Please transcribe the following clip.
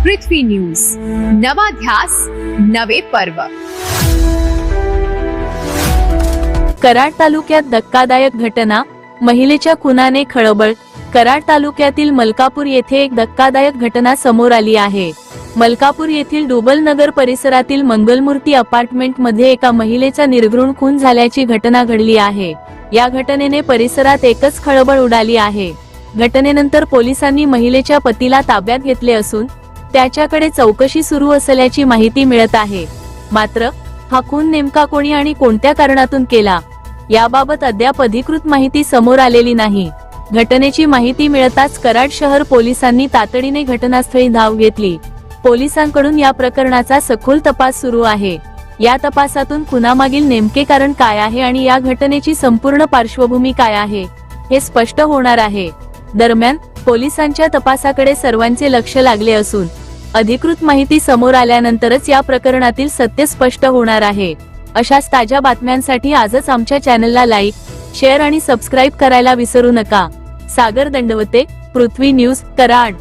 पृथ्वी news, नवा ध्यास नवे पर्व। कराड तालुक्यात धक्कादायक घटना, महिलेच्या खुनाने खळबळ। कराड तालुक्यातील मलकापूर येथे एक धक्कादायक घटना समोर आली आहे। मलकापूर येथील डुबल नगर परिसरातील मंगलमूर्ती अपार्टमेंट मध्ये एका महिलेचा निर्घृण खून झाल्याची घटना घडली आहे। या घटनेने परिसरात एकच खळबळ उडाली आहे। घटनेनंतर पोलिसांनी महिलेच्या पतीला ताब्यात घेतले असून त्याच्याकडे चौकशी सुरू असल्याची माहिती मिळत आहे। मात्र हा खून नेमका कोणी आणि कोणत्या कारणातून केला याबाबत अद्याप अधिकृत माहिती समोर आलेली नाही। घटनेची माहिती मिळताच कराड शहर पोलिसांनी तातडीने घटनास्थळी धाव घेतली। पोलिसांकडून या प्रकरणाचा सखोल तपास सुरू आहे। या तपासातून खुनामागील नेमके कारण काय आहे आणि या घटनेची संपूर्ण पार्श्वभूमी काय आहे हे स्पष्ट होणार आहे। दरम्यान पोलिसांच्या तपासाकडे सर्वांचे लक्ष लागले असून अधिकृत माहिती समोर आल्यानंतरच या प्रकरणातील सत्य स्पष्ट होणार आहे। अशाच ताज्या बातम्यांसाठी आजच आमच्या चॅनलला लाईक, शेअर आणि सबस्क्राईब करायला विसरू नका। सागर दंडवते, पृथ्वी न्यूज, कराड।